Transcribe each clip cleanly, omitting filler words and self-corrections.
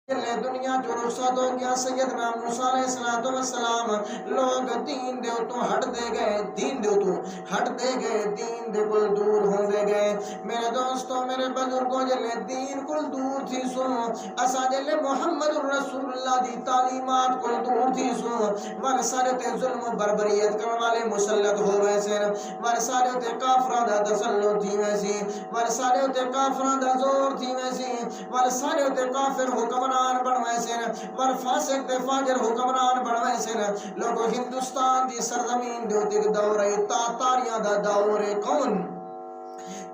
دنیا جو رخصت ہو گیا سیدنا موسیٰ علیہ السلام لوگ دین دے تو ہٹ دے گئے دین دے تو ہٹ دے گئے دین دے کل دور ہو دے گئے میرے دوستوں میرے بزرگوں جلے دین کل دور تھی سو اسا جلے محمد رسول اللہ دی تعلیمات کل دور تھی سو ورسالت ظلم و بربریت کرنے والے مسلط ہو ویسے ورسالت کافران دا تسلط تھی ویسی ورسالت کافران دا زور تھی ویسی ورسالت کافر حکمران بڑھوائے سے ور فاسق دے فاجر حکمران بڑھوائے سے لوگو ہندوستان دی سرزمین دے ہوتے دورے تاتاریاں دا دورے کون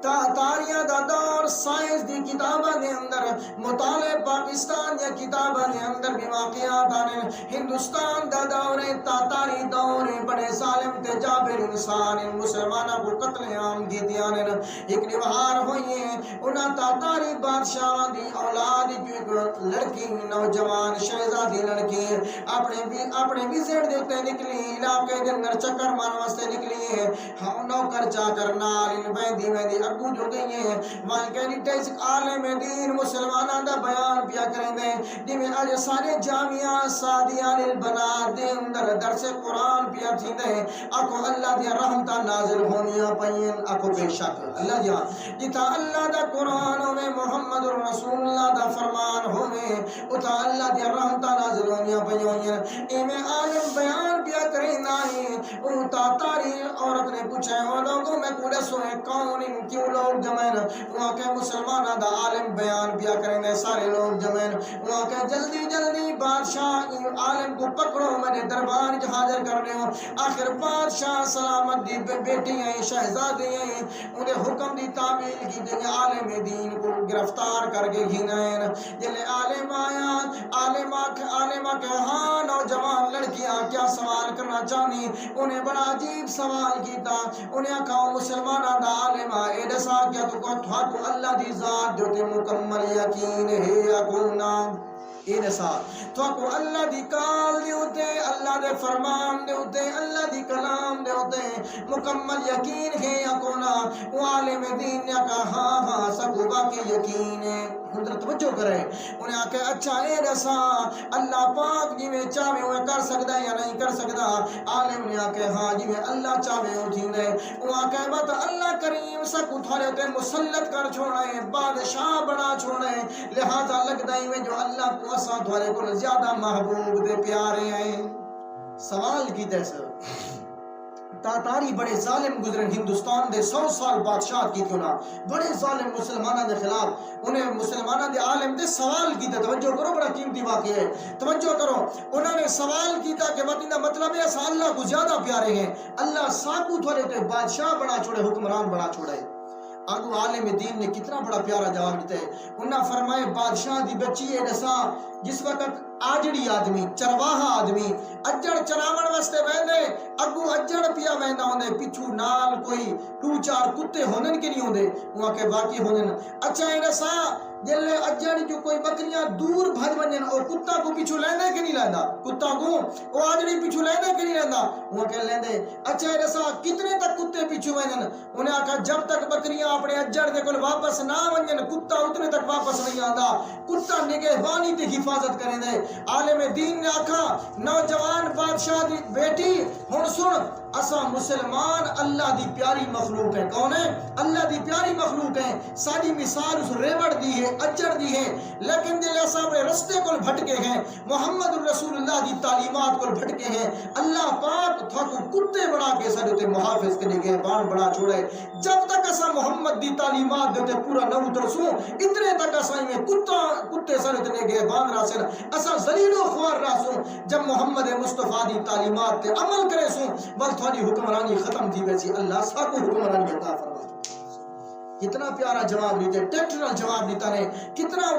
تاریاں دا دور سائنس دی کتابہ دے اندر مطالعہ پاکستان یا کتابہ دے اندر بھی واقعات آنے ہندوستان دا دور تاتاری دور بڑے ظالم تے جابر انسان مسلمانہ کو قتل عام کی دیانے ایک نوہار ہوئی ہیں انہاں تاتاری بادشاہ دی اولاد جو لڑکی نوجوان شہزادی لڑکی اپنے وزٹ دیتے نکلی علاقے دے اندر چکر مار واسطے نکلی ہے ہم نوکر چاکر نال ان ویندی ابو جو گئی ہیں وہاں کہنی ٹیسک عالم دین مسلمانہ دا بیان پیا کریں دیں جی میں آج سارے جامعہ سادیان البنات دے اندر درس قرآن پیا تھی دیں اکو اللہ دیا رحمتہ نازل ہونیاں پہین اکو بے شک اللہ دیا جتا اللہ دا قرآن ہوئے محمد رسول اللہ دا فرمان ہوئے اتا اللہ دیا رحمتہ نازل ہونیاں پہین ایمیں عالم بیان پیا کریں نائی اتا تاری عورت نے پوچھے اور لوگوں میں کوڑے سوئے کون ان کیوں لوگ جمعین وہاں کے مسلمانہ دا عالم بیان پیا کریں گے سارے لوگ جمعین وہاں کے جلدی جلدی بادشاہ عالم کو پکڑو میں نے دربار حاضر کرنے ہوں آخر بادشاہ سلامت دی بیٹی ہیں شہزادی ہیں انہیں حکم دی تعمیل کی جنہیں عالم دین کو گرفتار کر کے گھینائیں جلے عالم آیا عالمہ کے ہاں نوجوان لڑکیاں کیا سوال کرنا چاہنی انہیں بڑا عجیب سوال کیتا انہیں کہا مسلمانہ دا عالم اے دسا کیا تو کو اللہ دی ذات جو تے مکمل یقین ہے یکونا اے دسا تو کو اللہ دی کال دے ہوتے اللہ دے فرمان دے ہوتے اللہ دی کلام دے ہوتے مکمل یقین ہے یکونا وہ عالم دین نے کہا ہاں سکو باقی یقین ہے حضرت توجہ کرے انہیں آکے اچھا اے دسا اللہ پاک جی میں چاہوے ہوئے کر سکتا یا نہیں کر سکتا عالم نے آکے ہاں جی میں اللہ چاہوے ہوتی دے وہ آکے بات اللہ کریم سکو تھوڑے ہوتے مسلط کر چھوڑے بادشاہ بنا چھوڑے لہذا لگتا ہی میں جو اللہ کو اساں تھوڑے کو زیادہ محبوب دے پیارے ہیں سوال کی تیسا تاتاری بڑے ظالم گزرے ہندوستان دے 100 سال بادشاہ کی کیوں نہ بڑے ظالم مسلمانہ دے خلاف انہیں مسلمانہ دے عالم دے سوال کی تھا توجہ کرو بڑا قیمتی واقعہ ہے توجہ کرو انہوں نے سوال کی تھا کہ وطنہ مطلب ہے ایسا اللہ کو زیادہ پیارے ہیں اللہ ساکو تھوڑے تے بادشاہ بڑا چھوڑے حکمران بڑا چھوڑے آگو عالم دین نے کتنا بڑا پیارا جواب دیتا ہے انہاں فرمائے بادشاہ دی بچی ہے جیسا جس وقت آجڑی آدمی چرواہا آدمی اجڑ چراون واسطے ویندے اگو اجڑ پیا ویندا ہوندے پچھو نال کوئی 2-4 کتے ہوندن کہ نہیں ہوندے وہاں کے واقعی ہوندن اچھا ایسا جلے اجڑ جو کوئی بکریاں دور بھج ونجن اور کتا کو پیچھو لیندے کہ نہیں لیندا کتا کو او آجڑی پیچھو لیندے کہ نہیں لیندا وہاں کہ لیندے اچھا ایسا کتنے تک کتے پیچھو ونجن انہیں آکھا جب تک بکریاں اپنے اجڑ دے کول واپس نہ ونجن کتا اتنے تک واپس نہیں آندا کتا نگہبانی تے حفاظت کریں دے عالم دین نے آکھا نوجوان بادشاہ دی بیٹی ہن سن اسا مسلمان اللہ دی پیاری مخلوق ہیں کون ہے اللہ دی پیاری مخلوق ہیں ساری مثال اس ریوڑ دی ہے اجڑ دی ہے لیکن دل ایسا اپنے رستے کو بھٹکے ہیں محمد رسول اللہ دی تعلیمات کو بھٹکے ہیں اللہ پاک تھاکو کتے بڑا کے سارے محافظ کے لئے بان بڑا چھوڑے جب تک اسا محمد دی تعلیمات دیتے پورا نہ اترسوں اتنے تک اسا میں کتے سارے لئے بان راسن اسا ذلیل و خوار راسوں جب محمد مصطفیٰ دی تعلیمات تے عمل کرے سوں بل تھوڑی حکمرانی ختم تھی ویسی اللہ ساکو حکمرانی عطا فرمائے کتنا پیارا جواب دیتے ٹیکٹرل جواب دیتا نے کتنا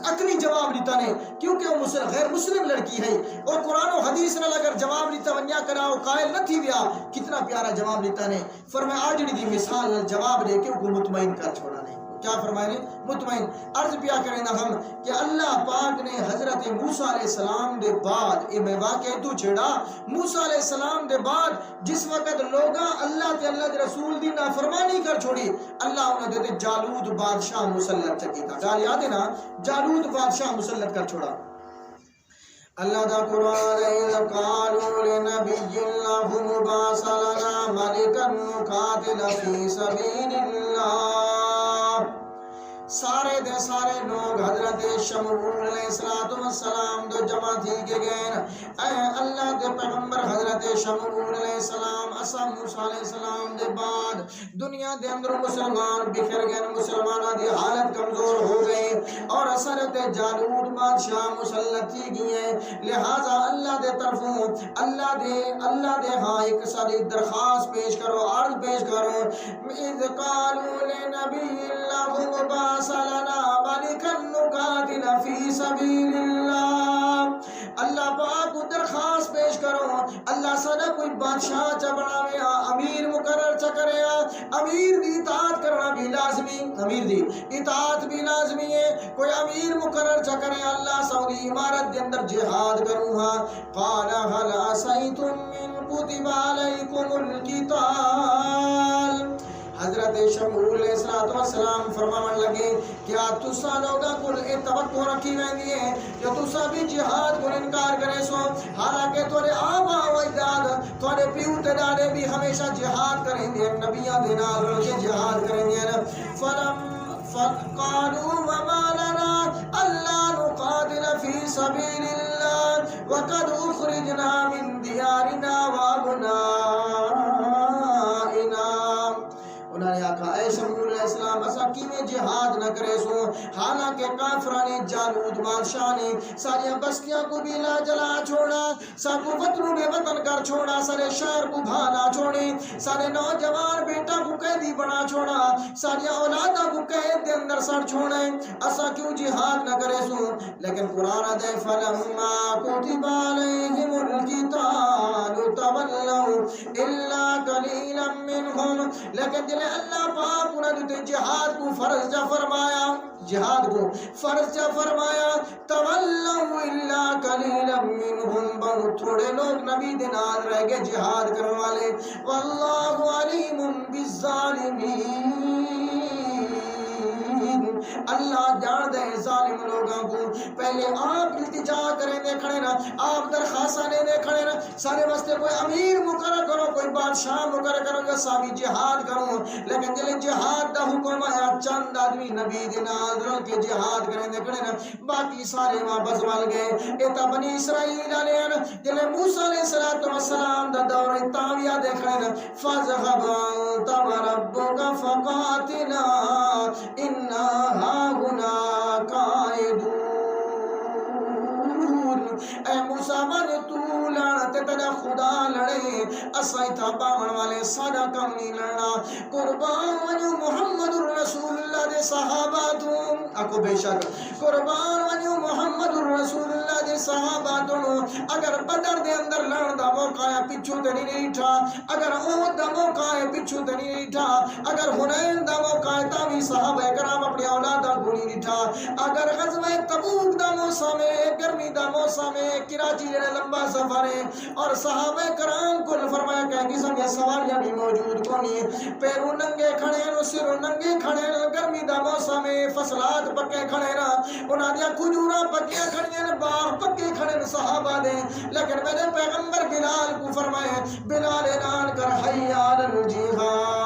عقلی جواب دیتا نے کیونکہ وہ غیر مسلم لڑکی ہے اور قرآن و حدیث نہ لگر جواب دیتا ونیا کرا وہ قائل نہ تھی ویا کتنا پیارا جواب دیتا نے فرمایا آجڑی دی مثال جواب دے کے کو مطمئن کر چھوڑا نہیں کیا فرمائے مطمئن عرض پیا کریں نا ہم کہ اللہ پاک نے حضرت موسیٰ علیہ السلام دے بعد اے میں واقعی تو چھڑا موسیٰ علیہ السلام دے بعد جس وقت لوگاں اللہ تے اللہ دے رسول دی نافرمانی کر چھوڑی اللہ انہوں دیتے جالود بادشاہ مسلط چکی تھا گال یاد ہے نا جالود بادشاہ مسلط کر چھوڑا اللہ دا قرآن اِذْ قَالُوا لِنَبِيٍّ لَهُ مُبْعَثْ لَنَا مَلِكًا نُقَاتِلَ فِي سَبِيلِ اللَّهِ سارے دے سارے لوگ حضرت شمعون علیہ السلام دو جمع تھی کے گئے اے اللہ دے پیغمبر حضرت شمعون علیہ السلام اسا موسیٰ علیہ السلام دے بعد دنیا دے اندر مسلمان بکھر گئے مسلمانہ دی حالت کمزور ہو گئی اور اثرت جالود بادشاہ مسلط تھی گئی لہذا اللہ دے طرفوں اللہ دے ہاں ایک ساری درخواست پیش کرو عرض پیش کرو اِذْ قَالُوا لِنَبِيٍّ لَهُ مُبْعَثْ لنا مَلِكًا نُقَاتِلَ فِي سَبِيلِ اللَّهِ اللہ پاک کو درخواست پیش کرو اللہ سارا کوئی بادشاہ چا بناویا امیر مقرر چا کریا امیر دی اطاعت کرنا بھی لازمی امیر دی اطاعت بھی لازمی ہے کوئی امیر مقرر چا کرے اللہ سعودی امارت دے اندر جہاد کروں ہاں قال هل عصیتم من کتب علیکم القتال حضرت شمعون علیہ السلام فرماون لگے کیا تسا لوگا کل اے توقع رکھی ویندی ہے کہ تسا بھی جہاد کو انکار کرے سو حالانکہ تھوڑے آبا و اجداد تھوڑے پیو تے ڈاڈے بھی ہمیشہ جہاد کریں گے نبیاں دے نال رل کے جہاد کریں گے فقالوا وما لنا الا نقاتل في سبيل الله وقد اخرجنا من ديارنا وابنائنا انہوں نے آکھا اے شمعون علیہ السلام اسا کیویں جہاد نہ کرے سو حالانکہ کافراں نے جالود بادشاہ نے ساری بستیاں کو بھی لا جلا چھوڑا سب وطنوں بے وطن کر چھوڑا سارے شہر کو بھالا چھوڑے سارے نوجوان بیٹا کو قیدی بنا چھوڑا ساری اولاداں کو قید دے اندر سڑ چھوڑے اسا کیوں جہاد نہ کرے سو لیکن قرآن دے فلما کتب علیہم القتال تولوا الا قلیلا منهم لیکن جنہیں اللہ پاک انہوں نے جہاد کو فرض جا فرمایا جہاد کو فرض جا فرمایا تولوا الا قلیلا منهم بہت تھوڑے لوگ نبی دینار رہ گئے جہاد کرنے والے واللہ علیم بالظالمین اللہ جان دے ظالم لوگاں کو پہلے آپ التجا کریں دے کھڑے نا آپ درخواستہ نے دے کھڑے نا سارے واسطے کوئی امیر مقرر کرو کوئی بادشاہ مقرر کرو یا سابی جہاد کرو لیکن جلے جہاد دا حکم آیا چند آدمی نبی دے نال رل کے جہاد کریں دے کھڑے نا باقی سارے وہاں بزوال گئے ایتا بنی اسرائیل علیہ جلے موسیٰ علیہ السلام دا دور تاویہ دے کھڑے نا فَذْهَبْ أَنْتَ وَرَبُّكَ فَقَاتِلَا إِنَّا هَاهُنَا قَاعِدُونَ اے موسیٰ من تو لڑتے تیرا خدا لڑے اسائی تھا باون والے سادہ کم نہیں لڑنا قربان ونیو محمد الرسول اللہ دے صحابہ تم اکو بے شک قربان ونیو محمد الرسول اللہ دے صحابہ تم اگر بدر دے اندر لڑن دا موقع ہے پچھو تے نہیں تھا اگر احد دا موقع ہے پچھو تے نہیں تھا اگر حنین دا موقع ہے تاوی صحابہ کرام اپنے اولاد دا گھوڑی نہیں تھا اگر غزوہ تبوک دا موسم ہے گرمی دا موسم میں کراچی جڑے لمبا سفر ہے اور صحابہ کرام کو فرمایا کہ قسم یہ سواریاں بھی موجود کونی پیرو ننگے کھڑے ہیں سرو ننگے کھڑے ہیں گرمی دا موسم ہے فصلات پکے کھڑے نا انہاں دیا کھجوراں پکیاں کھڑی ہیں باغ پکے کھڑے ہیں صحابہ دے لیکن میرے پیغمبر بلال کو فرمایا بلال اعلان کر حی علی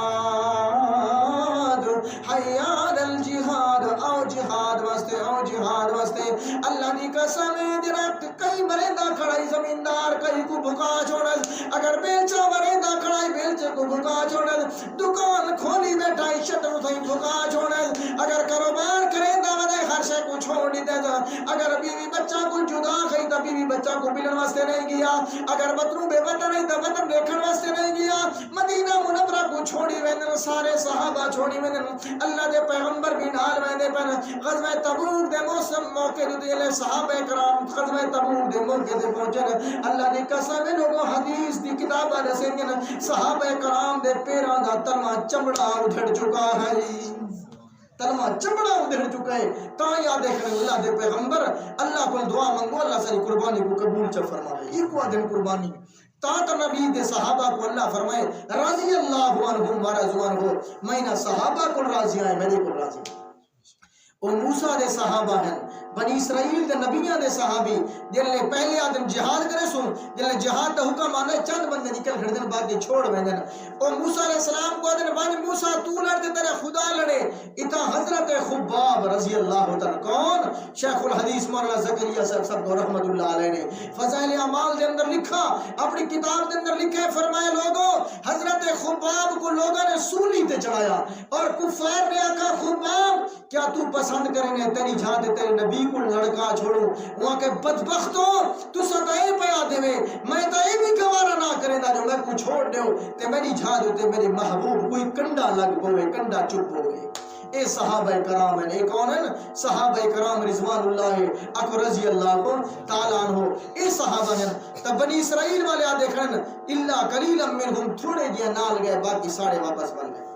الجہاد حی علی الجہاد او جہاد واسطے اللہ دی قسم درخت کئی مرندہ کھڑائی زمیندار کئی کو بھکا چھوڑا اگر بیلچہ مرندہ کھڑائی بیلچے کو بھکا چھوڑا دکان کھولی بیٹھائی شٹر تھئی بھکا چھوڑا اگر کاروبار کریں دے ہر شے کو چھوڑ دی دے اگر بیوی بچہ کو جدا خئی تا بیوی بچہ کو ملن واسطے نہیں گیا اگر وطن بے وطن نہیں تا وطن دیکھن واسطے نہیں گیا مدینہ منورہ کو چھوڑی ویندن سارے صحابہ چھوڑی ویندن اللہ دے پیغمبر بھی نال ویندے پر غزوہ تبوک دے موسم موقع دے لے صحابہ کرام غزوہ تبوک دے موقع دے پہنچے اللہ دی قسم لوگوں حدیث دی کتاباں دسیں صحابہ کرام دے پیراں دا تلوا چمڑا اٹھڑ چکا ہے کلمہ چمڑا ادھر چکا ہے تا یاد کریں اللہ دے پیغمبر اللہ کو دعا منگو اللہ ساری قربانی کو قبول چ فرمائے ایک دن قربانی تا نبی دے صحابہ کو اللہ فرمائے رضی اللہ عنہم و رضوا عنہ میں نہ صحابہ کو راضی ہیں میرے کو راضی اور موسیٰ دے صحابہ ہیں بنی اسرائیل دے نبیاں دے صحابی جنہوں نے پہلے آدم جہاد کرے سن جنہوں نے جہاد دا حکم آنے چند بندے نکل کھڑ دن باقی چھوڑ بندن اور موسیٰ علیہ السلام کو آدن بانی موسیٰ تو لڑتے تیرے خدا لڑے اتا حضرت خباب رضی اللہ تعالیٰ کون شیخ الحدیث مولانا زکریا صاحب کو رحمت اللہ علیہ نے فضائل اعمال دے اندر لکھا اپنی کتاب دے اندر لکھے فرمائے لوگوں حضرت خباب کو لوگوں نے سولی تے چڑھایا اور کفار نے آکھا خباب کیا تو پسند کریں گے تیری جہاں دے تیرے نبی کو لڑکا چھوڑو وہاں کے بدبختوں تو ستائے پیا دے میں تو یہ بھی گوارا نہ کریں دا جو میں کو چھوڑ دیو تے میری جہاں دے میرے محبوب کوئی کنڈا لگ پوے کنڈا چپ ہوئے اے صحابہ کرام ہیں اے کون ہیں صحابہ کرام رضوان اللہ اکو رضی اللہ تعالیٰ عنہ اے صحابہ ہیں تب بنی اسرائیل والے آ دیکھیں اللہ قلیلا منہم تھوڑے جیا نال گئے باقی ساڑے واپس بن گئے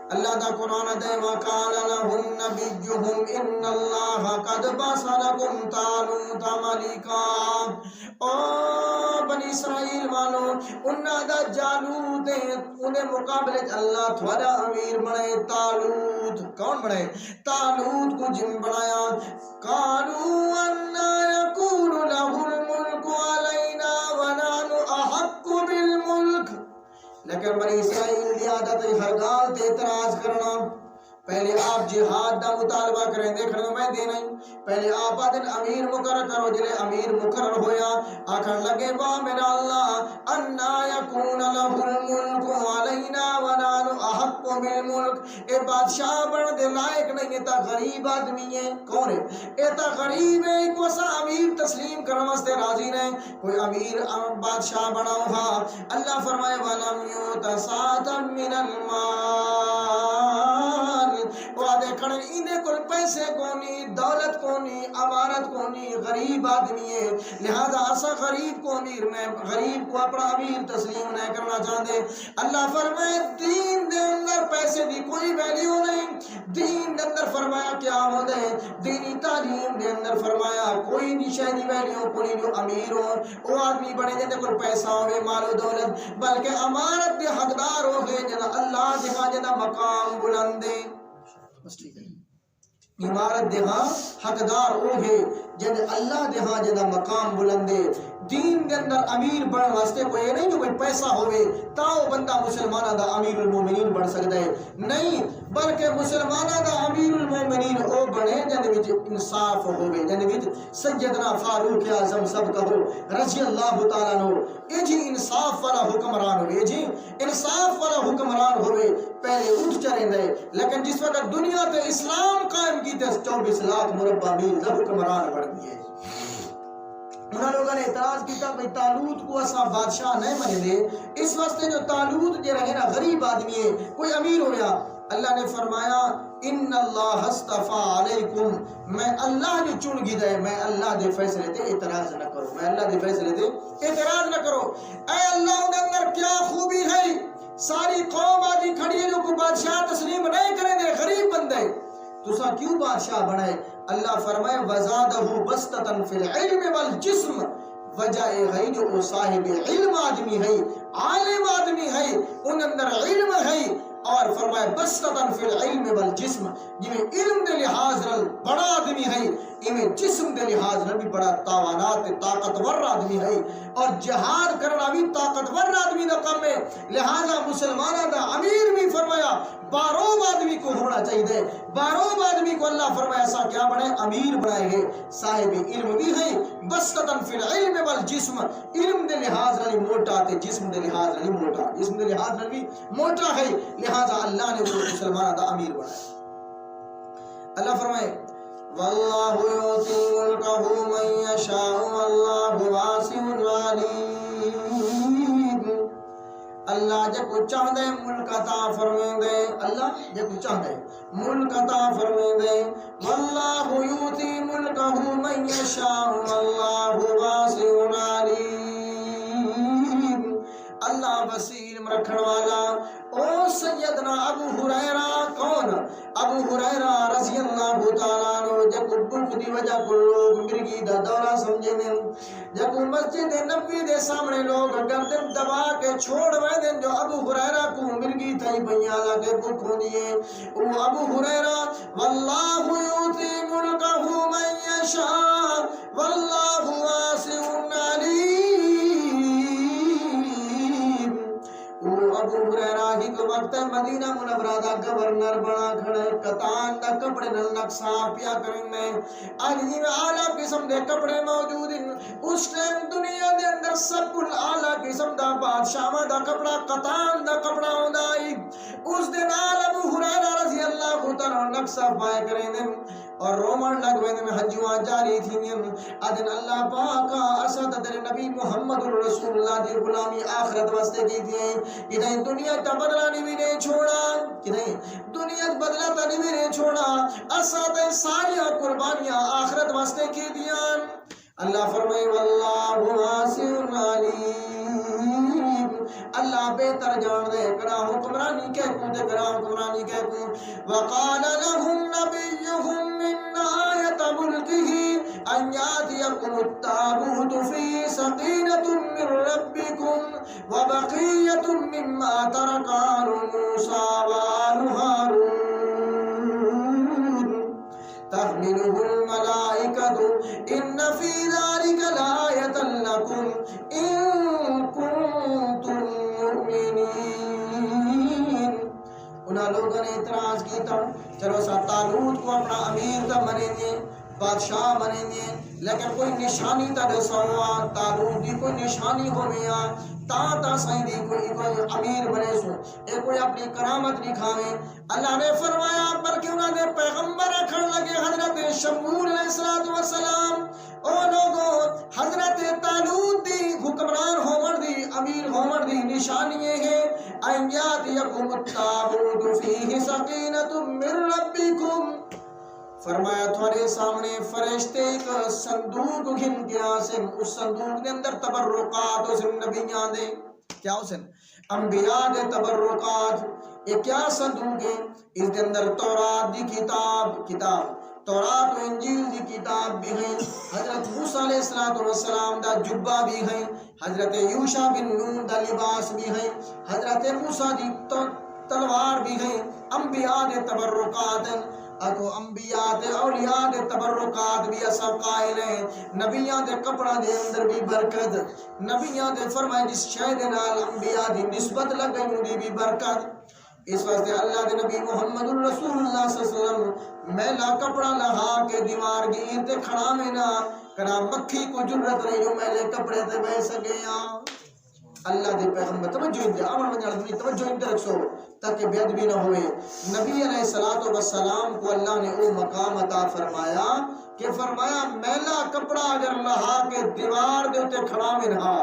اللہ دا قرآن دے وَقَالَ لَهُمْ نَبِيُّهُمْ إِنَّ اللَّهَ قَدْ بَعَثَ لَكُمْ طَالُوتَ مَلِكًا او بنی اسرائیل والو انہاں دا جالوت انہیں مقابلے اللہ تھوڑا امیر بنے تالوت کون بنے تالوت کو جن بنایا قَالُوا أَنَّا يَكُونُ لَهُ الْمُلْكُ عَلَيْنَا وَنَحْنُ أَحَقُّ بِالْمُلْكِ لیکن بنی اسرائیل دی عادت ہر گال تے اعتراض کرنا پہلے آپ جہاد دا مطالبہ کریں دیکھنے میں دے نہیں پہلے آپ آدن امیر مقرر کرو جلے امیر مقرر ہویا آکھر لگے با میرا اللہ انا یکون لہ الملک علینا ونانو احق بالملک اے بادشاہ بن دے لائق نہیں ہے تا غریب آدمی ہے کون ہے اے تا غریب ہے کو سا امیر تسلیم کرنے واسطے راضی نہیں کوئی امیر بادشاہ بناؤ ہا اللہ فرمائے وَلَمْ يُؤْتَ سَعَةً مِّنَ الْمَالِ وعدے کھڑے انہیں کل پیسے کونی دولت کونی امارت کونی غریب آدمی ہے لہذا ایسا غریب کو امیر میں غریب کو اپنا امیر تسلیم نہیں کرنا چاہتے اللہ فرمائے دین دے اندر پیسے دی کوئی ویلیو نہیں دین دے اندر فرمایا کیا ہوتا ہے دینی تعلیم دے اندر فرمایا کوئی نشانی ویلیو کوئی جو امیر ہو وہ آدمی بڑے جاتے کوئی پیسہ ہوئے مال و دولت بلکہ امارت دے حقدار ہو گئے جنا اللہ دکھا جنا مقام بلندے عمارت دہاں حقدار ہوگے جن اللہ دہاں جنہ مقام بلندے دین کے اندر امیر بڑھ واسطے کو یہ نہیں جو کوئی پیسہ ہوئے تاؤ بندہ مسلمانہ دا امیر المومنین بڑھ سکتا ہے نہیں بلکہ مسلمانہ دا امیر المومنین او بڑھے جن وچ انصاف ہوئے جن وچ سیدنا فاروق اعظم سب کہو رضی اللہ تعالیٰ عنہ اے جی انصاف والا حکمران ہوئے جی انصاف والا حکمران ہوئے پہلے اٹھ چریں دے لیکن جس وقت دنیا تے اسلام قائم کی تے 24 لاکھ مربع میل دا حکمران بڑھ گئے انہوں لوگوں نے اعتراض کیتا کہ تالوت کو اسا بادشاہ نہیں منے دے اس واسطے جو تالوت جے رہے نا غریب آدمی ہے کوئی امیر ہو گیا اللہ نے فرمایا ان اللہ استفا علیکم میں اللہ جو چن گی دے میں اللہ دے فیصلے تے اعتراض نہ کرو میں اللہ دے فیصلے تے اعتراض نہ کرو اے اللہ ان اندر کیا خوبی ہے ساری قوم آدھی کھڑی ہے جو کوئی بادشاہ تسلیم نہیں کریں دے غریب بندے تو سا کیوں بادشاہ بنائے اللہ فرمائے وَزَادَهُ بَسْطَةً فِي الْعِلْمِ وَالْجِسْمِ وجہ ہے جو صاحب علم آدمی ہے عالم آدمی ہے ان اندر علم ہے اور فرمائے بسطتاً فی العلم والجسم جنہیں علم دے لحاظ رل بڑا آدمی ہے انہیں جسم دے لحاظ رل بھی بڑا تاوانات طاقتور آدمی ہے اور جہاد کرنا بھی طاقتور آدمی دا کم ہے لہذا مسلمانہ دا امیر بھی فرمایا باروب آدمی کو ہونا چاہیے باروب آدمی کو اللہ فرمایا ایسا کیا بڑھے امیر بڑھائے گے صاحب علم بھی ہے بسطتاً فی العلم والجسم علم دے لحاظ رلی موٹا تے جسم دے لحاظ رلی موٹا جسم دے لحاظ رلی موٹا ہے لہذا اللہ نے وہ مسلمانہ دا امیر بڑھائے اللہ فرمائے واللہ یوتی ملکہ من یشاء واللہ واسع علیم اللہ جب کو چاہ دے ملک عطا فرمائیں دے اللہ جب کو چاہ دے ملک عطا فرمائیں دے واللہ یوتی ملکہ من یشاء واللہ واسع علیم اللہ وسیع علم رکھن والا او سیدنا ابو ہریرہ کون ابو ہریرہ رضی اللہ تعالیٰ عنہ جب بھوک دی وجہ کو لوگ مرگی دا دورہ سمجھے دیں، جب مسجد نبوی دے سامنے لوگ گردن دبا کے چھوڑ وے دیں جو ابو ہریرہ کو مرگی تھئی بنیالا کے بھوک ہو دیئے وہ ابو ہریرہ واللہ یوتی ملکہ من یشاء واللہ واسع علیم ابو ہریرہ ہی کو وقت مدینہ منورہ دا گورنر بنا کھڑے کتان دا کپڑے نلک صاف پیا کرنے آجی میں آلہ قسم دے کپڑے موجود ہیں اس ٹائم دنیا دے اندر سب کل آلہ قسم دا بادشاہ دا کپڑا کتان دا کپڑا ہوندائی اس دن آل ابو ہریرہ رضی اللہ تعالیٰ نلک صاف پایا کرنے اور رومن لگوے میں حجوان جاری تھی ادن اللہ پاکا اسد در نبی محمد رسول اللہ دی غلامی آخرت واسطے کی تھی ادھیں دنیا تا بدلہ نہیں بھی چھوڑا ادھیں دنیا بدلہ تا نہیں بھی چھوڑا اسد ساری قربانیاں آخرت واسطے کی دیان اللہ فرمائے واللہ واسع علیم اللہ بہتر جان دے کرا حکمرانی کہہ کو دے کرا حکمرانی کہہ کو وقال لهم نبيهم من آیت ملکہ ان یاتیکم التابوت فی سقینة من ربکم وبقیت مما ترک آل موسیٰ وآل ہارون تحمله الملائکة ان فی ذلک لآیت لکم ان کنتم مؤمنین انہا لوگوں نے اعتراض کی تھا چلو سا طالوت کو اپنا امیر تا منیں گے بادشاہ منیں گے لیکن کوئی نشانی تا دسا ہوا طالوت دی کوئی نشانی ہو گیا تا سائیں دی کوئی امیر بنے سو ایک کوئی اپنی کرامت دکھاویں اللہ نے فرمایا بلکہ انہوں نے پیغمبر رکھن لگے حضرت شمعون علیہ السلام او لوگوں حضرت طالوت دی حکمران ہومر دی امیر ہومر دی نشانی یہ ہے ان یاتیکم التابوت فیہ سقینۃ من ربکم فرمایا تھوڑے سامنے فرشتے ایک صندوق گھن کے آسن اس صندوق کے اندر تبرکات اسن نبیان دے کیا اسن انبیاء دے تبرکات یہ کیا صندوق ہے اس کے اندر تورات دی کتاب تورات و انجیل دی کتاب بھی ہیں حضرت موسیٰ علیہ السلام دا جبہ بھی ہیں حضرت یوشع بن نون دا لباس بھی ہیں حضرت موسیٰ دی تلوار بھی ہیں انبیاء دے تبرکات اکو انبیاء دے اولیاء دے تبرکات بھی سب قائل ہیں نبیاں دے کپڑا دے اندر بھی برکت نبیاں دے فرمائے جس شہد نال انبیاء دی نسبت لگ گئی دی بھی برکت اس واسطے اللہ دے نبی محمد رسول اللہ صلی اللہ علیہ وسلم میلا کپڑا لہا کے دیوار گیر تے کھڑا میں نہ کرا مکھی کو جرت نہیں جو میلے کپڑے تے بہ سکیا اللہ دے پیغمبر توجہ اندے آمن من جالدنی توجہ اندے رکھو تاکہ بے ادبی نہ ہوئے نبی علیہ السلام کو اللہ نے وہ مقام عطا فرمایا کہ فرمایا میلا کپڑا اگر لہا کے دیوار دے تے کھڑا میں رہا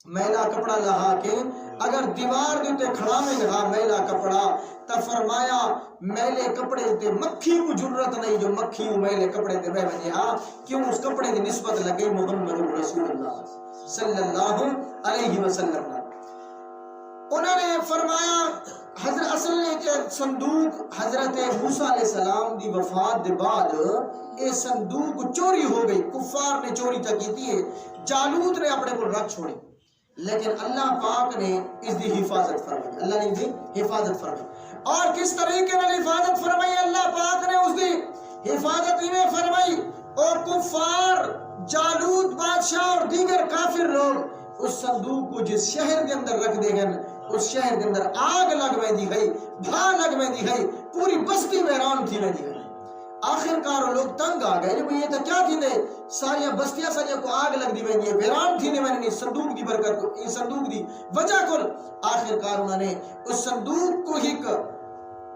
میلا کپڑا لہا کے اگر دیوار دے تے کھڑا میں رہا میلا کپڑا تا فرمایا میلے کپڑے تے مکھی کو جرت نہیں جو مکھی کو میلے کپڑے تے بہ بجے ہاں کیوں اس کپڑے دی نسبت لگئی محمد رسول اللہ صلی اللہ علیہ وسلم انہوں نے فرمایا حضرت اصل نے صندوق حضرت موسیٰ علیہ السلام دی وفات دے بعد یہ صندوق چوری ہو گئی کفار نے چوری کی تھی جالوت نے اپنے کو رکھ چھوڑی لیکن اللہ پاک نے اس دی حفاظت فرمائی اللہ نے اس دی حفاظت فرمائی اور کس طریقے نے حفاظت فرمائی اللہ پاک نے اس دی حفاظت انہیں فرمائی اور کفار جالوت بادشاہ اور دیگر کافر لوگ اس صندوق کو جس شہر کے اندر رکھ دے گئے اس شہر کے اندر آگ لگ میں دی گئی بھا لگ میں دی گئی پوری بستی ویران تھی میں دی گئی آخر کار لوگ تنگ آ گئے جب یہ تو کیا تھی دے ساریاں بستیاں ساریاں کو آگ لگ دی میں دی ویران تھی میں نے صندوق دی برکت کو اس صندوق دی وجہ کو آخر کار انہوں نے اس صندوق کو ہی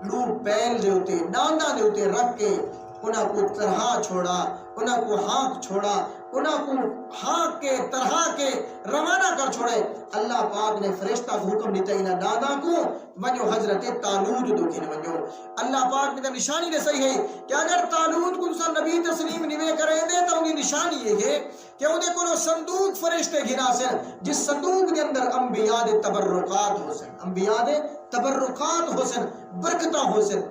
لوگ پیل دے ہوتے نانا دے ہوتے رکھ کے انہاں کو طرح چھوڑا انہاں کو ہانک چھوڑا انہاں کو ہانک کے طرح کے روانہ کر چھوڑے اللہ پاک نے فرشتہ کو حکم دیتا انہاں دادا کو ونجو حضرت طالوت دکھنے ونجو اللہ پاک نے نشانی دے صحیح ہے کہ اگر طالوت کو انسان نبی تسلیم نوے کریں دے تو انہی نشانی یہ ہے کہ انہیں کو صندوق فرشتے گھنا سے جس صندوق کے اندر انبیاء دے تبرکات ہو سن انبیاء دے تبرکات حسن برکتہ حسن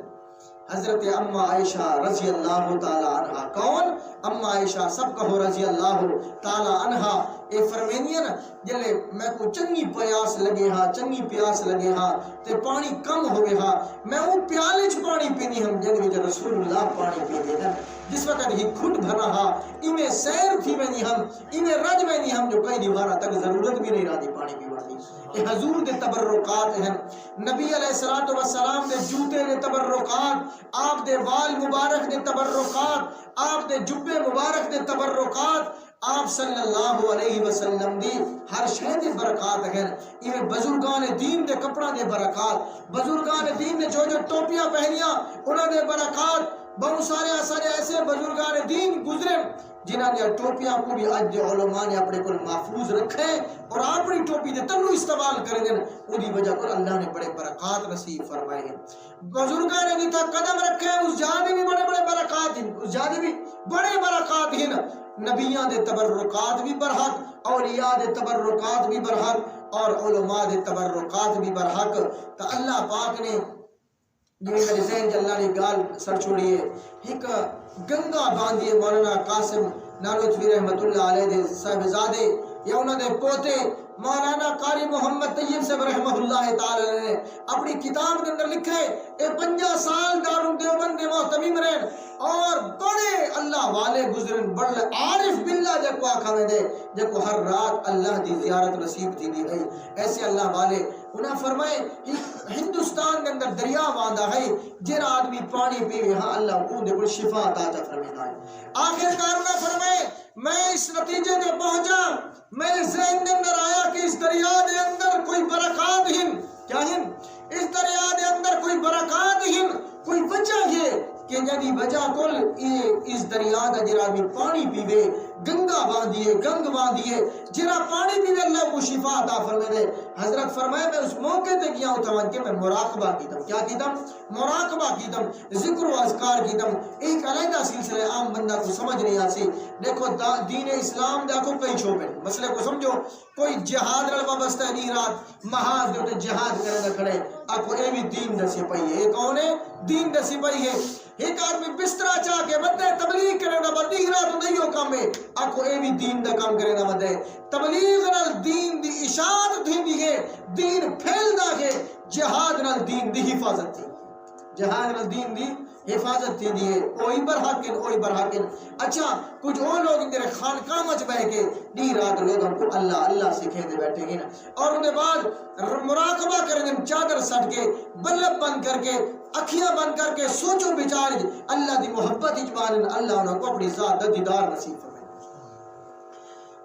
حضرت اما عائشہ رضی اللہ تعالی عنہ کون اما عائشہ سب کہو رضی اللہ تعالی عنہ اے فرمینین جلے میں کو چنگی پیاس لگے ہاں چنگی پیاس لگے ہاں تے پانی کم ہوئے ہاں میں وہ پیالے چ پانی پینی ہم جن وچ رسول اللہ پانی پی دے جس وقت ہی کھٹ بھر رہا ایویں سیر تھی وینی ہم ایویں رج وینی ہم جو کئی دیوارہ تک ضرورت بھی نہیں رہی پانی پیوڑ دی اے حضور دے تبرکات ہیں نبی علیہ الصلوۃ والسلام دے جوتے دے تبرکات آپ دے وال مبارک دے تبرکات آپ دے جبے مبارک دے تبرکات آپ صلی اللہ علیہ وسلم دی ہر شے دے برکات ہیں یہ بزرگان دین دے کپڑا دے برکات بزرگان دین نے جو ٹوپیاں پہنیاں انہاں دے برکات بہت سارے ایسے بزرگان دین گزرے جنہاں نے ٹوپیاں کو بھی اج علماء نے اپنے کو محفوظ رکھے اور اپنی ٹوپی دے تنو استعمال کرے دیں اودی وجہ پر اللہ نے بڑے برکات نصیب فرمائے ہیں بزرگان نے جتھا قدم رکھے اس جہاں بھی بڑے برکات ہیں اس جہاں بھی بڑے برکات ہیں نبیان دے تبرکات بھی برحق اولیاء دے تبرکات بھی برحق اور علماء دے تبرکات بھی برحق تو اللہ پاک نے جو میرے ذہن اللہ نے گال سر چھوڑی ہے ایک گنگا باندھی مولانا قاسم نانوتوی رحمت اللہ علیہ دے صاحبزادے یا انہوں نے پوتے مولانا قاری محمد طیب صاحب رحمہ اللہ تعالی نے اپنی کتاب کے اندر لکھے اے 50 سال دارالعلوم دیوبند دے محتمیم رہن اور بڑے اللہ والے گزرن بڑے عارف باللہ جب کو آکھا میں دے جب کو ہر رات اللہ دی زیارت نصیب تھی دی گئی ایسے اللہ والے انہاں فرمائے ہندوستان کے اندر دریا باندھا ہے جن آدمی پانی پیوے ہاں اللہ کو دے بڑی شفا عطا فرمائے ہے آخر کارنا فرمائے میں اس نتیجے دے پہنچا میرے ذہن کے اندر آیا کہ اس دریا دے اندر کوئی برکات ہیں کیا ہیں اس دریا دے اندر کوئی برکات ہیں کوئی وجہ ہے کہ جدی وجہ کل اس دریا دا جرا بھی پانی پیوے گنگا باندھیے گنگ باندھیے جرا پانی پیوے اللہ کو شفا عطا فرمائے دے حضرت فرمائے میں اس موقع تے کیا ہوتا کہ میں مراقبہ کیتم کیا کیتم مراقبہ کیتم ذکر و اذکار کیتم ایک علیحدہ سلسلہ عام بندہ کو سمجھ نہیں آسی دیکھو دین اسلام دیکھو کئی شعبے مسئلے کو سمجھو کوئی جہاد رل وابستہ ہے نہیں رات محاذ دے جہاد کرنے کھڑے آکو اے بھی دین دسی پئی ہے یہ کون ہے دین دسی پئی ہے ایک آدمی بسترہ چاہ کے بندے تبلیغ کرنے دا بندی رات نہیں ہو کام ہے آکو اے بھی دین دا کام کرنے دا بندے تبلیغ نال دین دی اشاعت دین دی ہے دین پھیل دا ہے جہاد نال دین دی حفاظت تھی جہاد نال دین دی حفاظت تھی دیئے اوہی برحقن اچھا کچھ اور لوگ اندر خانقاہ مچ بہ کے نہیں رات لوگ ہم کو اللہ سکھے دے بیٹھے گے اور انہیں بعد مراقبہ کریں چادر سٹ کے بلب بند کر کے اکھیاں بند کر کے سوچو بیچار اللہ دی محبت اجبان اللہ انہوں کو اپنی ذات دیدار نصیب فرمائے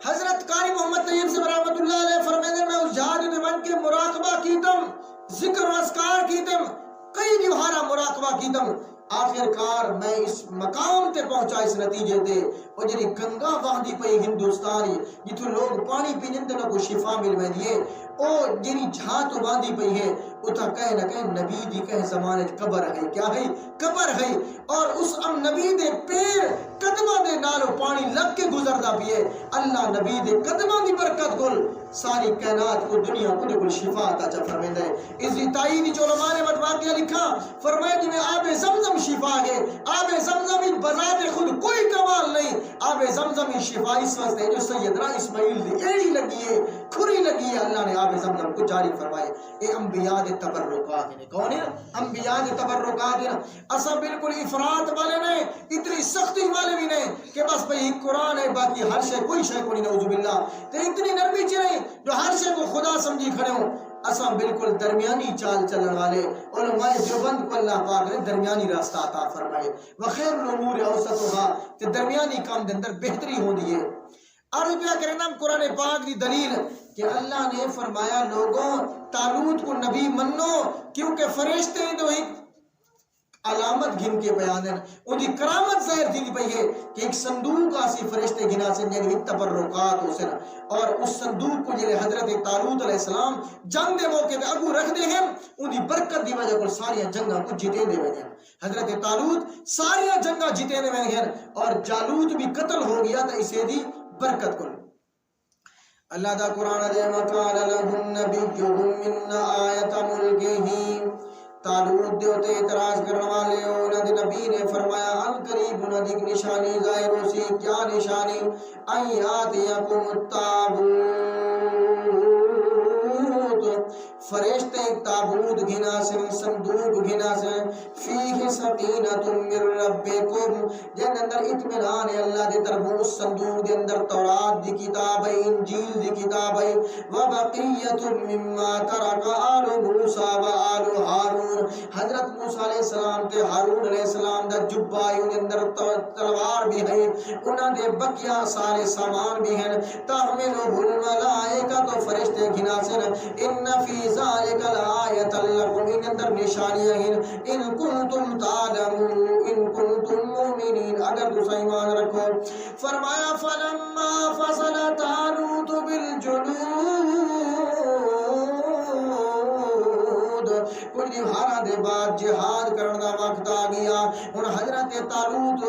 حضرت قاری محمد طیب سے رحمت اللہ علیہ فرمائے میں اس جہاد میں بن کے مراقبہ کیتم ذکر و اذکار کیتم کئی دیوہارا مراقبہ کیتم آخر کار میں اس مقام تے پہنچا اس نتیجے تے اور جنہی گنگا باندھی پئی ہندوستانی جتو لوگ پانی پینے تے نہ کو شفا مل میں دیئے اور جنہی جہاں تو باندھی پئی ہے اتھا کہے نہ کہے نبی دی کہے زمانے قبر ہے کیا ہے قبر ہے اور اس نبی دے پیر قدمہ دے نالو پانی لگ کے گزردہ بھی ہے اللہ نبی دے قدمہ دی برکت گل ساری کائنات کو دنیا کو دے کل شفا عطا چا فرمائے دے اس تائیدی جو علماء نے واقعہ لکھا فرمائے جی میں آب زمزم شفا ہے آب زمزم بذات خود کوئی کمال نہیں آب زمزم شفا اس وقت ہے جو سیدنا اسماعیل دی ایڑی لگی ہے کھری لگی ہے اللہ نے آب زمزم کو جاری فرمائے اے انبیاء دے تبرکات ہیں کون ہے انبیاء دے تبرکات ہیں اصلا بالکل افراد والے نہیں اتنی سختی والے بھی نہیں کہ بس بھئی قرآن ہے باقی ہر شے کوئی شے کو نہیں نعوذ باللہ تے اتنی نرمی چرے جو ہر شے کو خدا سمجھی کھڑے ہوں اصلا بالکل درمیانی چال چلن والے علماء دیوبند کو اللہ پاک نے درمیانی راستہ عطا فرمائے وخیر الامور اوسطها تے درمیانی کام دے اندر بہتری ہو دی ہے عرض پیا کریں ہم قرآن پاک دی دلیل کہ اللہ نے فرمایا لوگوں طالوت کو نبی منو کیونکہ فرشتے تو ایک علامت گھن کے بیان ہے ان کی کرامت ظاہر دی پئی ہے کہ ایک صندوق آسی فرشتے گھنا سے یعنی تبرکات ہو سنا اور اس صندوق کو جلے حضرت طالوت علیہ السلام جنگ دے موقع پہ اگو رکھ دے ہیں ان کی برکت دی وجہ کو ساری جنگاں کو جیتے دے وجہ حضرت طالوت ساری جنگاں جیتے دے وجہ اور جالوت بھی قتل ہو گیا تھا اسے دی برکت کو اللہ دا قرآن دے وقال لهم نبیهم من آیت ملکہی تالوت دے ہوتے اعتراض کرنے والے انہوں نے نبی نے فرمایا القریب انہوں نے نشانی ظاہر ہو سی کیا نشانی آیات یکم التابوت فرشتے ایک تابوت گھنا سے صندوق گھنا سے فیہ سکینۃ من ربکم جن اندر اطمینان ہے اللہ دے طرف اس صندوق دے اندر تورات دی کتاب ہے انجیل دی کتاب ہے وبقیۃ مما ترک آل موسیٰ و آل ہارون حضرت موسیٰ علیہ السلام تے ہارون علیہ السلام دا جبہ ہے ان اندر تلوار بھی ہے انہاں دے بقیہ سارے سامان بھی ہیں تحملہ الملائکہ تو فرشتے گھنا سے ان فی ذالک الآیت لکم ان اندر نشانیاں ہیں ان کنتم تعلمون ان کنتم مومنین اگر تو ایمان رکھو فرمایا فلما فصل طالوت بالجنود کچھ دہارا دے بعد جہاد کرنا وقت آ گیا اور حضرت طالوت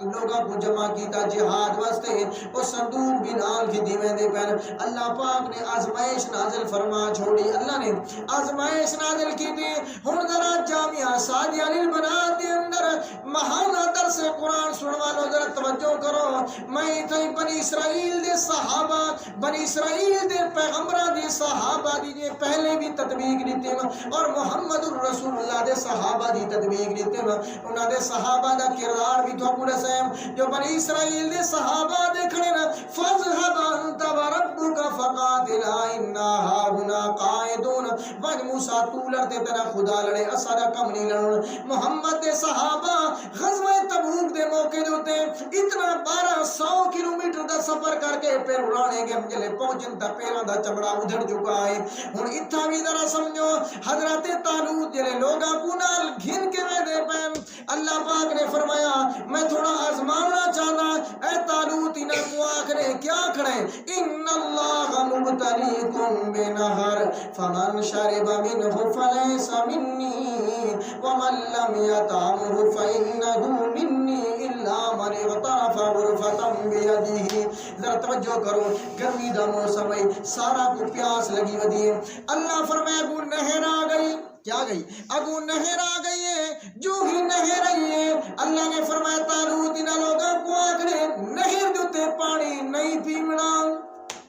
لوگاں کو جمع کیتا جہاد واسطے وہ صندوق بھی نال کی دیویں دے پہن اللہ پاک نے آزمائش نازل فرما چھوڑی اللہ نے آزمائش نازل کی تھی ہن ذرا جامعہ سعدیہ للبنات دے اندر مہانہ درس قرآن سنوا لو ذرا توجہ کرو میں تھی بنی اسرائیل دے صحابہ بنی اسرائیل دے پیغمبراں دے صحابہ دی پہلے بھی تطبیق دیتے اور محمد الرسول اللہ دے صحابہ دی تطبیق دیتے انہاں دے صحابہ دا کردار بھی تو پورا سیم جو بنی اسرائیل دے صحابہ دیکھنے نا فَذْهَبْ أَنْتَ وَرَبُّكَ فَقَاتِلَا إِنَّا هَاهُنَا قَاعِدُونَ وَجْ موسیٰ تو لڑتے تیرا خدا لڑے اسادہ کم نہیں لڑن محمد دے صحابہ غزوہ تبوک دے موقع دوتے اتنا 1200 کلومیٹر دا سفر کر کے پیر اڑانے گے جلے پہنچن تا پیران دا چمڑا ادھر چکا ہے ہن اتھا بھی ذرا سمجھو حضرت طالوت جلے لوگاں کو نال گھن کے میں دے پہن اللہ پاک نے فرمایا میں تھوڑا آزمانا چاہتا اے طالوت انہاں کو آخرے کیا کھڑے ان اللہ مبتلیکم بنہر فمن شرب منہ فلیس منی ومن لم یطعمہ فإنہ منی الا من اغترف غرفة بیدہ ذرا توجہ کرو گرمی دا موسم ہے سارا کو پیاس لگی ودی ہے اللہ فرمایا کو نہر آ گئی کیا گئی اگو نہر آ گئی ہے جو ہی نہر آئی ہے اللہ نے فرمایا طالوت انہاں لوگاں کو آکھنے نہر دوتے پانی نہیں پیمنا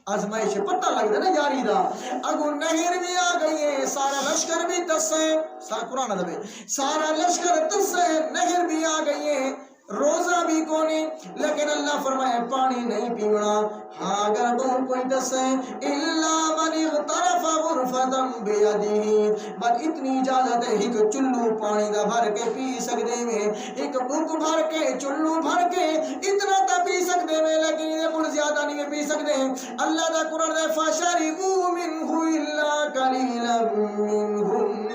آزمائش پتہ لگ دا نا یاری دا اگو نہر بھی آ گئی ہے سارا لشکر بھی تسے سارا قرآن دبے سارا لشکر تسے نہر بھی آ گئی ہے روزہ بھی کونی لیکن اللہ فرمائے پانی نہیں پیونا ہاں اگر وہ کوئی دسے اللہ من اغترف غرفة بیدی بس اتنی اجازت ہے ایک چلو پانی دا بھر کے پی سکتے میں ایک بک بھر کے چلو بھر کے اتنا تا پی سکتے میں لیکن یہ کل زیادہ نہیں پی سکتے اللہ دا قرآن دے فَشَرِبُوا مِنْهُ إِلَّا قَلِيلًا مِنْهُمْ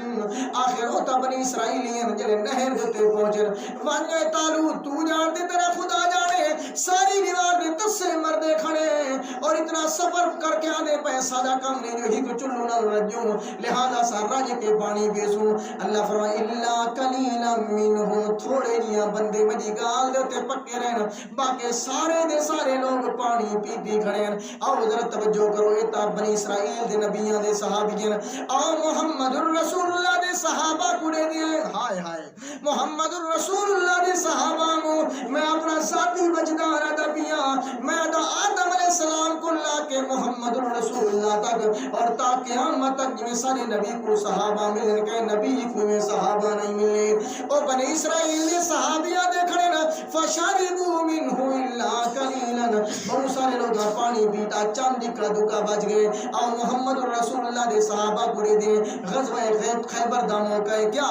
آخر ہوتا بنی اسرائیلین جلے نہر دیتے پہنچن وانجے طالوت تو جانتے تیرا خدا جانے ساری دیوار دے تسے مردے کھڑے اور اتنا سفر کر کے آنے پہ سادہ کم نہیں جو ہی کو چلو نہ رجوں لہذا سارا جے کے پانی بیسوں اللہ فرمائے اللہ قلیلا منہم تھوڑے جیاں بندے مجی گال دیتے پکے رہنا باقی سارے دے سارے لوگ پانی پیتی کھڑے ہیں آؤ ذرا توجہ کرو اتا بنی اسرائیل دے نبیان دے صحابیین آؤ محمد الرسول اللہ دے صحابہ کڑے دیئے ہائے ہائے محمد الرسول اللہ دے صحابہ میں اپنا ذاتی وجدان ادا کیا میں ادا آدم علیہ السلام کو لا کے محمد الرسول اللہ تک اور تا قیامت تک جنہیں سارے نبی کو صحابہ ملیں کہ نبی میں صحابہ نہیں ملے اور بنی اسرائیل نے صحابیہ دیکھنے نا فَشَرِبُوا مِنْهُ إِلَّا قَلِيلًا بہت سارے لوگ پانی پیتا چاندی کا دکا بچ گئے اور محمد الرسول اللہ دے صحابہ پورے دے غزوہ خیبر دا موقع ہے کیا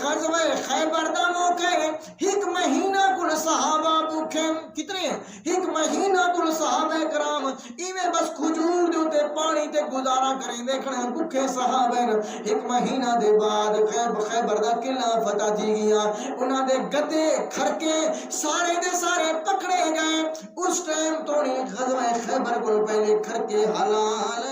غزوہ خیبر دا موقع ہے ایک مہینہ کل صحابہ بکھے کتنے ایک مہینہ کل صحابہ کرام ایمیں بس کھجور دیتے پانی تے گزارا کریں دیکھنے ہم بکھے صحابہ ایک مہینہ دے بعد خیبر دا قلعہ فتح تھی گیا انہاں دے گدے کھرکے سارے دے سارے پکڑے گئے اس ٹائم تو نہیں غزوہ خیبر کو پہلے کھرکے حلال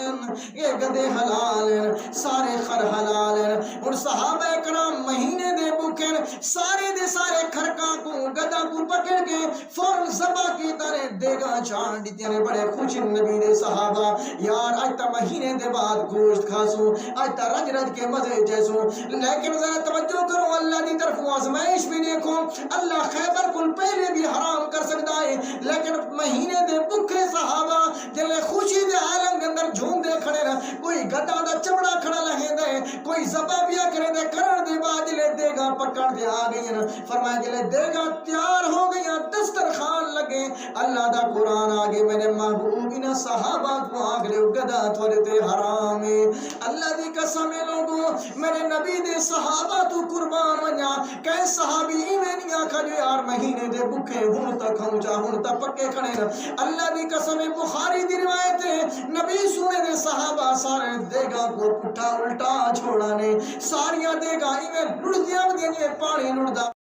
یہ گدے حلال سارے خر حلال اور صحابہ کرام مہینے دے بکھے سارے دے سارے کھرکاں کو گدہ کو پکڑ کے فوراً ذبح کیتا نے دیگا چاڑ دیتے نے بڑے خوش نبی دے صحابہ یار آج تا مہینے دے بعد گوشت کھاسو آج تا رج رج کے مزے جیسو لیکن ذرا توجہ کرو اللہ دی طرف آزمائش بھی دیکھو اللہ خیبر کل پہلے بھی حرام کر سکتا ہے لیکن مہینے دے بکھے صحابہ جلے خوشی دے عالم کے اندر جھوم دے کھڑے رہا کوئی گدا دا چمڑا کھڑا لہے دے کوئی ذبح بیا کرے دے کرن دے بعد جلے دیگا پکڑ دے آ گئی نا فرمایا جلے دیگا تیار ہو گئی دسترخوان لگے اللہ دا قرآن آگے میں نے محبوبین صحابہ کو آگلے گدا تھوڑے تے حرام ہے اللہ دی قسم لوگوں میرے نبی دے صحابہ تو قربان ونیا کہ صحابی ایمینیا کھڑے یار مہینے دے بکھے ہون تک ہم جا ہون تک پکے کھڑے نا اللہ دی قسم بخاری دی روایت ہے نبی سونے دے صحابہ سارے دیگا کو پٹھا الٹا چھوڑا نے ساریاں دیگا ایمیں لڑ دیا پانی لڑ دا